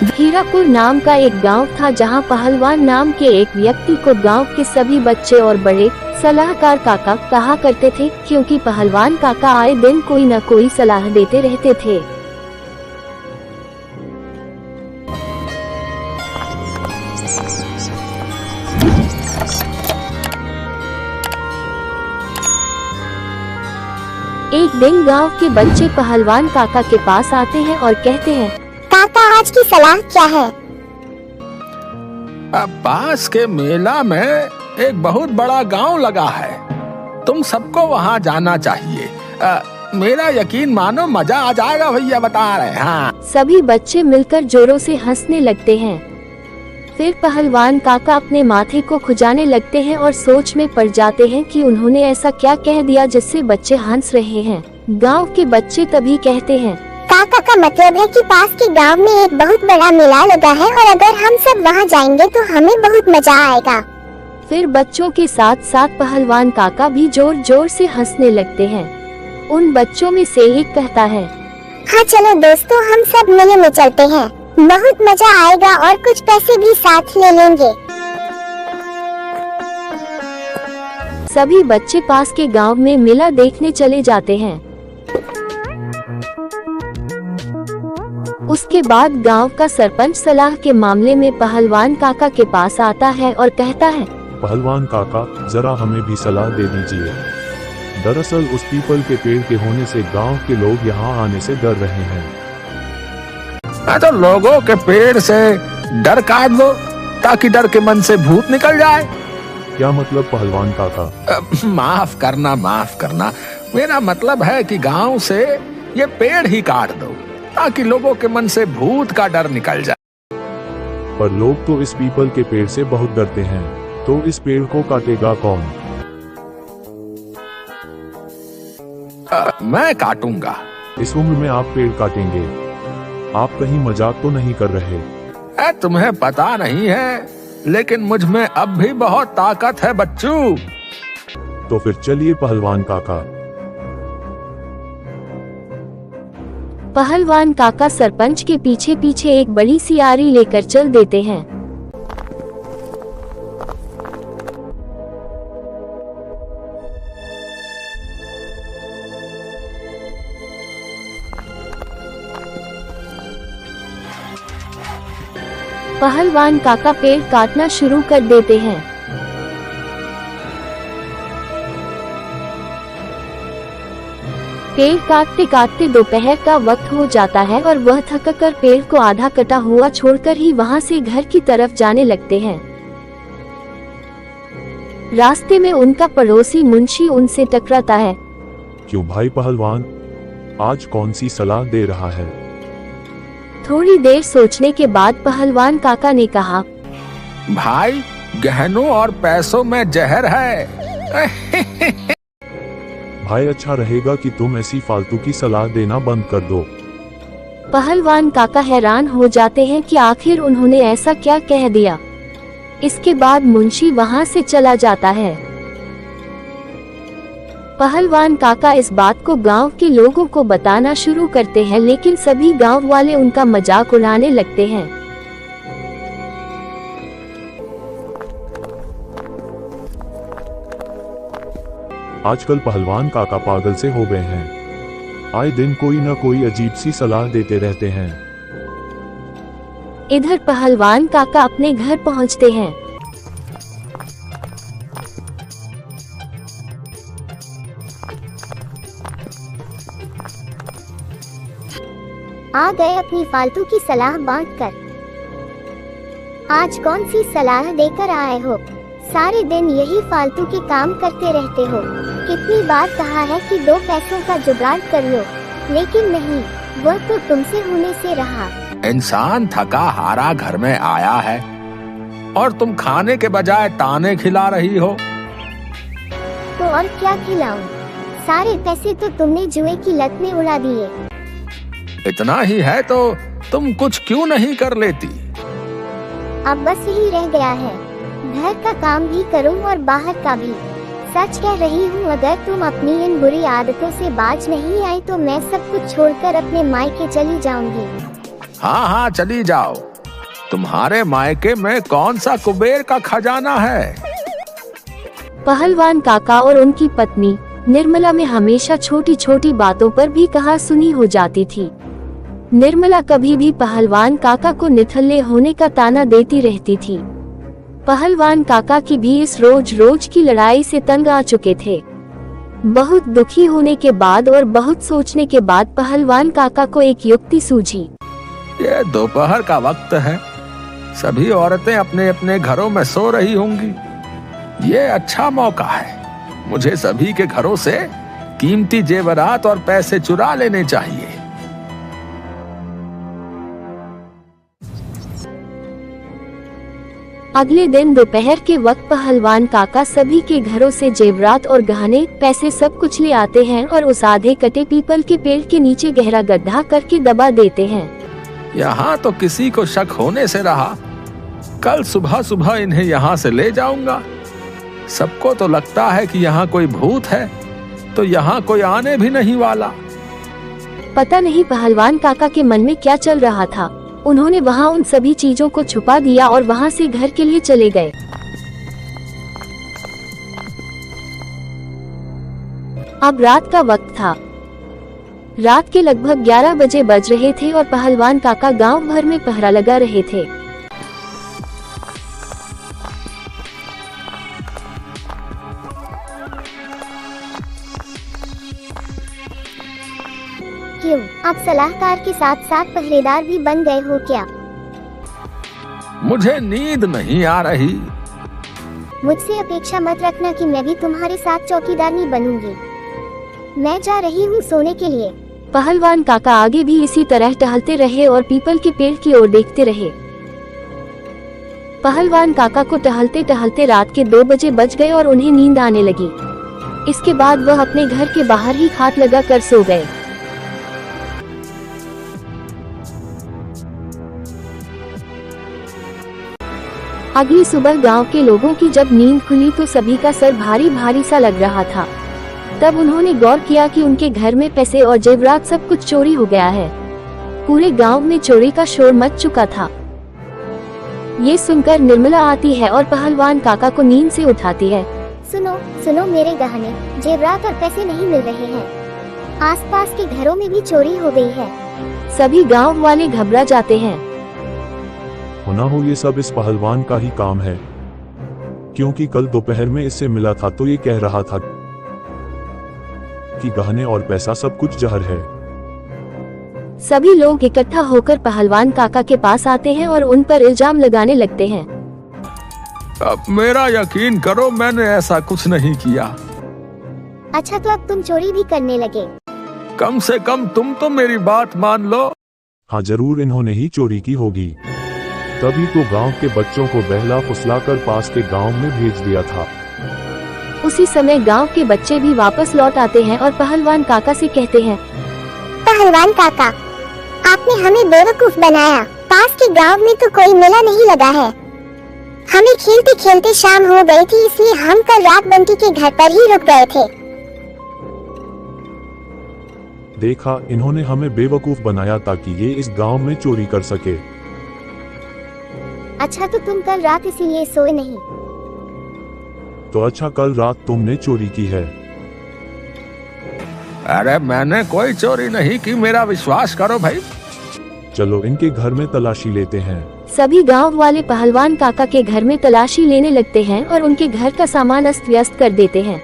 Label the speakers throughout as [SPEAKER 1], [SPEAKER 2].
[SPEAKER 1] हीरापुर नाम का एक गांव था जहां पहलवान नाम के एक व्यक्ति को गांव के सभी बच्चे और बड़े सलाहकार काका कहा करते थे, क्योंकि पहलवान काका आए दिन कोई न कोई सलाह देते रहते थे। एक दिन गांव के बच्चे पहलवान काका के पास आते हैं और कहते हैं,
[SPEAKER 2] काका आज की सलाह क्या है?
[SPEAKER 3] पास के मेला में एक बहुत बड़ा गांव लगा है, तुम सबको वहां जाना चाहिए। मेरा यकीन मानो मजा आ जाएगा भैया, बता रहे हैं। हाँ।
[SPEAKER 1] सभी बच्चे मिलकर जोरों से हंसने लगते हैं। फिर पहलवान काका अपने माथे को खुजाने लगते हैं और सोच में पड़ जाते हैं कि उन्होंने ऐसा क्या कह दिया जिससे बच्चे हंस रहे हैं। गांव के बच्चे तभी कहते हैं,
[SPEAKER 2] काका का मतलब है कि पास के गांव में एक बहुत बड़ा मेला लगा है और अगर हम सब वहां जाएंगे तो हमें बहुत मजा आएगा।
[SPEAKER 1] फिर बच्चों के साथ साथ पहलवान काका भी जोर जोर से हंसने लगते हैं। उन बच्चों में से एक कहता है,
[SPEAKER 2] हाँ चलो दोस्तों, हम सब मेले में चलते हैं, बहुत मजा आएगा और कुछ पैसे भी साथ ले लेंगे।
[SPEAKER 1] सभी बच्चे पास के गांव में मेला देखने चले जाते हैं। उसके बाद गांव का सरपंच सलाह के मामले में पहलवान काका के पास आता है और कहता है,
[SPEAKER 4] पहलवान काका जरा हमें भी सलाह दे दीजिए। दरअसल उस पीपल के पेड़ के होने से गांव के लोग यहाँ आने से डर रहे हैं।
[SPEAKER 3] तो लोगों के पेड़ से डर काट दो ताकि डर के मन से भूत निकल जाए।
[SPEAKER 4] क्या मतलब पहलवान काका?
[SPEAKER 3] माफ करना, मेरा मतलब है कि गांव से ये पेड़ ही काट दो ताकि लोगों के मन से भूत का डर निकल जाए।
[SPEAKER 4] पर लोग तो इस पीपल के पेड़ से बहुत डरते हैं, तो इस पेड़ को काटेगा कौन?
[SPEAKER 3] मैं काटूंगा।
[SPEAKER 4] इस उम्र में आप पेड़ काटेंगे? आप कहीं मजाक तो नहीं कर रहे?
[SPEAKER 3] तुम्हें पता नहीं है, लेकिन मुझ में अब भी बहुत ताकत है बच्चू।
[SPEAKER 4] तो फिर चलिए पहलवान काका।
[SPEAKER 1] पहलवान काका सरपंच के पीछे पीछे एक बड़ी सी आरी लेकर चल देते हैं। पहलवान काका पेड़ काटना शुरू कर देते हैं। पेड़ काटते काटते दोपहर का वक्त हो जाता है और वह थककर पेड़ को आधा कटा हुआ छोड़कर ही वहां से घर की तरफ जाने लगते हैं। रास्ते में उनका पड़ोसी मुंशी उनसे टकराता है।
[SPEAKER 4] क्यों भाई पहलवान, आज कौन सी सलाह दे रहा है?
[SPEAKER 1] थोड़ी देर सोचने के बाद पहलवान काका ने कहा,
[SPEAKER 3] भाई गहनों और पैसों में जहर है।
[SPEAKER 4] भाई अच्छा रहेगा कि तुम ऐसी फालतू की सलाह देना बंद कर दो।
[SPEAKER 1] पहलवान काका हैरान हो जाते हैं कि आखिर उन्होंने ऐसा क्या कह दिया। इसके बाद मुंशी वहां से चला जाता है। पहलवान काका इस बात को गांव के लोगों को बताना शुरू करते हैं, लेकिन सभी गांव वाले उनका मजाक उड़ाने लगते हैं।
[SPEAKER 4] आजकल पहलवान काका पागल से हो गए हैं। आए दिन कोई न कोई अजीब सी सलाह देते रहते हैं।
[SPEAKER 1] इधर पहलवान काका अपने घर पहुंचते हैं।
[SPEAKER 2] आ गए अपनी फालतू की सलाह बांटकर। आज कौन सी सलाह देकर आए हो? सारे दिन यही फालतू के काम करते रहते हो। कितनी बार कहा है कि 2 पैसों का जुगाड़ कर लो, लेकिन नहीं, वह तो तुमसे होने से रहा।
[SPEAKER 3] इंसान थका हारा घर में आया है और तुम खाने के बजाय ताने खिला रही हो।
[SPEAKER 2] तो और क्या खिलाऊं? सारे पैसे तो तुमने जुए की लत में उड़ा दिए।
[SPEAKER 3] इतना ही है तो तुम कुछ क्यों नहीं कर लेती?
[SPEAKER 2] अब बस यही रह गया है, घर का काम भी करूं और बाहर का भी। सच कह रही हूँ, अगर तुम अपनी इन बुरी आदतों से बाज नहीं आई तो मैं सब कुछ छोड़कर अपने मायके चली जाऊंगी।
[SPEAKER 3] हाँ हाँ चली जाओ, तुम्हारे मायके में कौन सा कुबेर का खजाना है?
[SPEAKER 1] पहलवान काका और उनकी पत्नी निर्मला में हमेशा छोटी छोटी बातों पर भी कहा सुनी हो जाती थी। निर्मला कभी भी पहलवान काका को निठल्ले होने का ताना देती रहती थी। पहलवान काका की भी इस रोज रोज की लड़ाई से तंग आ चुके थे। बहुत दुखी होने के बाद और बहुत सोचने के बाद पहलवान काका को एक युक्ति सूझी।
[SPEAKER 3] ये दोपहर का वक्त है, सभी औरतें अपने अपने घरों में सो रही होंगी। ये अच्छा मौका है, मुझे सभी के घरों से कीमती जेवरात और पैसे चुरा लेने चाहिए।
[SPEAKER 1] अगले दिन दोपहर के वक्त पहलवान काका सभी के घरों से जेवरात और गहने पैसे सब कुछ ले आते हैं और उस आधे कटे पीपल के पेड़ के नीचे गहरा गड्ढा करके दबा देते हैं।
[SPEAKER 3] यहाँ तो किसी को शक होने से रहा, कल सुबह सुबह इन्हें यहाँ से ले जाऊंगा। सबको तो लगता है कि यहाँ कोई भूत है, तो यहाँ कोई आने भी नहीं वाला।
[SPEAKER 1] पता नहीं पहलवान काका के मन में क्या चल रहा था। उन्होंने वहाँ उन सभी चीजों को छुपा दिया और वहाँ से घर के लिए चले गए। अब रात का वक्त था। रात के लगभग 11 बजे बज रहे थे और पहलवान काका गांव भर में पहरा लगा रहे थे।
[SPEAKER 2] क्यों, आप सलाहकार के साथ साथ पहरेदार भी बन गए हो क्या?
[SPEAKER 3] मुझे नींद नहीं आ रही।
[SPEAKER 2] मुझसे अपेक्षा मत रखना कि मैं भी तुम्हारे साथ चौकीदारनी बनूंगी। मैं जा रही हूँ सोने के लिए।
[SPEAKER 1] पहलवान काका आगे भी इसी तरह टहलते रहे और पीपल के पेड़ की ओर देखते रहे। पहलवान काका को टहलते टहलते रात के 2 बजे बज गए और उन्हें नींद आने लगी। इसके बाद वह अपने घर के बाहर ही खाट लगा कर सो गए। अगली सुबह गांव के लोगों की जब नींद खुली तो सभी का सर भारी भारी सा लग रहा था। तब उन्होंने गौर किया कि उनके घर में पैसे और जेवरात सब कुछ चोरी हो गया है। पूरे गांव में चोरी का शोर मच चुका था। ये सुनकर निर्मला आती है और पहलवान काका को नींद से उठाती है।
[SPEAKER 2] सुनो सुनो, मेरे गहने जेवरात और पैसे नहीं मिल रहे हैं। आसपास के घरों में भी चोरी हो गई है।
[SPEAKER 1] सभी गांव वाले घबरा जाते हैं।
[SPEAKER 4] होना हो ये सब इस पहलवान का ही काम है, क्योंकि कल दोपहर में इससे मिला था तो ये कह रहा था कि गहने और पैसा सब कुछ जहर है।
[SPEAKER 1] सभी लोग इकट्ठा होकर पहलवान काका के पास आते हैं और उन पर इल्जाम लगाने लगते हैं।
[SPEAKER 3] अब मेरा यकीन करो, मैंने ऐसा कुछ नहीं किया।
[SPEAKER 2] अच्छा, तो अब तुम चोरी भी करने लगे?
[SPEAKER 3] कम से कम तुम तो मेरी बात मान लो।
[SPEAKER 4] हाँ, जरूर इन्होंने ही चोरी की होगी, तभी तो गांव के बच्चों को बहला फुसलाकर पास के गांव में भेज दिया था।
[SPEAKER 1] उसी समय गांव के बच्चे भी वापस लौट आते हैं और पहलवान काका से कहते हैं,
[SPEAKER 2] पहलवान काका, आपने हमें बेवकूफ बनाया। पास के गांव में तो कोई मेला नहीं लगा है। हमें खेलते खेलते शाम हो गई थी, इसलिए हम कल रात बंटी के घर पर ही रुक गए थे।
[SPEAKER 4] देखा, इन्होंने हमें बेवकूफ बनाया ताकि ये इस गांव में चोरी कर सके।
[SPEAKER 2] अच्छा, तो तुम कल रात इसीलिए सोए नहीं?
[SPEAKER 4] तो अच्छा, कल रात तुमने चोरी की है?
[SPEAKER 3] अरे मैंने कोई चोरी नहीं की, मेरा विश्वास करो भाई।
[SPEAKER 4] चलो इनके घर में तलाशी लेते हैं।
[SPEAKER 1] सभी गांव वाले पहलवान काका के घर में तलाशी लेने लगते हैं और उनके घर का सामान अस्त व्यस्त कर देते हैं।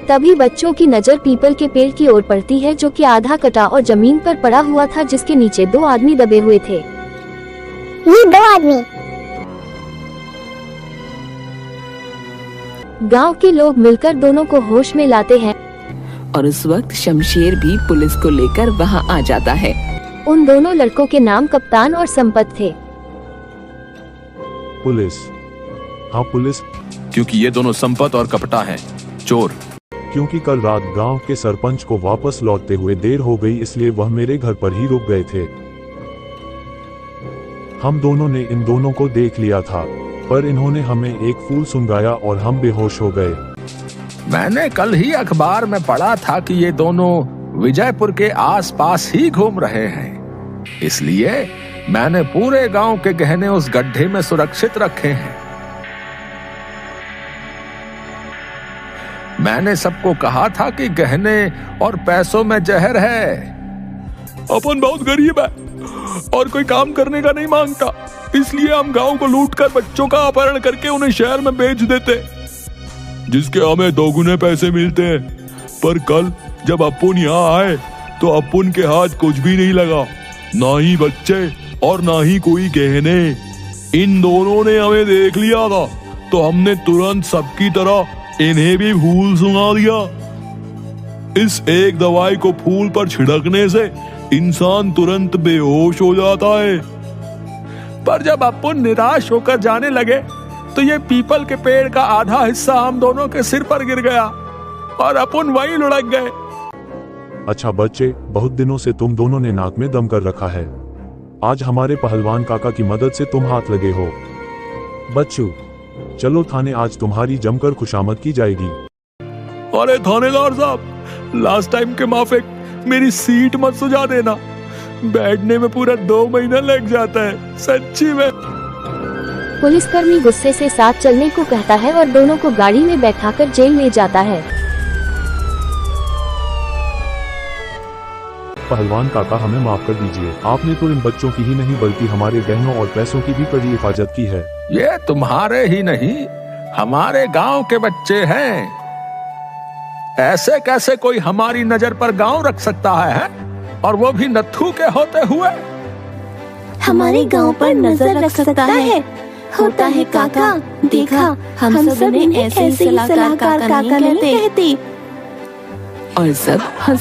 [SPEAKER 1] तभी बच्चों की नजर पीपल के पेड़ की ओर पड़ती है, जो कि आधा कटा और जमीन पर पड़ा हुआ था, जिसके नीचे 2 आदमी दबे हुए थे।
[SPEAKER 2] ये 2 आदमी?
[SPEAKER 1] गांव के लोग मिलकर दोनों को होश में लाते हैं
[SPEAKER 5] और उस वक्त शमशेर भी पुलिस को लेकर वहां आ जाता है।
[SPEAKER 1] उन दोनों लड़कों के नाम कप्तान और संपत थे।
[SPEAKER 4] पुलिस? हाँ पुलिस।
[SPEAKER 6] क्योंकि ये दोनों संपत और कपटा हैं, चोर।
[SPEAKER 4] क्योंकि कल रात गांव के सरपंच को वापस लौटते हुए देर हो गई, इसलिए वह मेरे घर पर ही रुक गए थे। हम दोनों ने इन दोनों को देख लिया था, पर इन्होंने हमें एक फूल सुंघाया और हम बेहोश हो गए।
[SPEAKER 3] मैंने कल ही अखबार में पढ़ा था कि ये दोनों विजयपुर के आसपास ही घूम रहे हैं, इसलिए मैंने पूरे गांव के गहने उस गड्ढे में सुरक्षित रखे हैं। मैंने सबको कहा था कि गहने और पैसों में जहर है।
[SPEAKER 6] अपन बहुत गरीब है और कोई काम करने का नहीं मांगता, इसलिए हम गांव को लूटकर बच्चों का अपहरण करके उन्हें शहर में बेच देते, जिसके हमें दोगुने पैसे मिलते हैं। पर कल जब अपुन यहाँ आए तो अपुन के हाथ कुछ भी नहीं लगा, ना ही बच्चे और ना ही कोई गहने। इन दोनों ने हमें देख लिया था तो हमने तुरंत सबकी तरह इन्हें भी फूल सुंघा दिया। इस एक दवाई को फूल पर छिड़कने से इंसान तुरंत बेहोश हो जाता है।
[SPEAKER 3] पर जब अपुन निराश होकर जाने लगे तो ये पीपल के पेड़ का आधा हिस्सा हम दोनों के सिर पर गिर गया और अपुन वहीं लुढ़क गए।
[SPEAKER 4] अच्छा बच्चे, बहुत दिनों से तुम दोनों ने नाक में दम कर रखा है। आज हमारे पहलवान काका की मदद से तुम हाथ लगे हो। बच्चों चलो थाने, आज तुम्हारी जमकर खुशामद की जाएगी।
[SPEAKER 6] अरे थानेदार साहब, लास्ट टाइम के माफिक मेरी सीट मत सुझा देना, बैठने में पूरा 2 महीना लग जाता है सच्ची में।
[SPEAKER 1] पुलिसकर्मी गुस्से से साथ चलने को कहता है और दोनों को गाड़ी में बैठाकर जेल ले जाता है।
[SPEAKER 4] पहलवान काका हमें माफ कर दीजिए, आपने तो इन बच्चों की ही नहीं बल्कि हमारे गहनों और पैसों की भी कड़ी हिफाजत की है।
[SPEAKER 3] ये तुम्हारे ही नहीं हमारे गांव के बच्चे हैं। ऐसे कैसे कोई हमारी नजर पर गांव रख सकता है? और वो भी नत्थू के होते हुए।
[SPEAKER 7] हमारे गांव पर नजर रख सकता है, होता है काका। देखा, हम सब इन्हें ऐसे ही सलाहकार काका नहीं कहते।
[SPEAKER 5] और सब हंस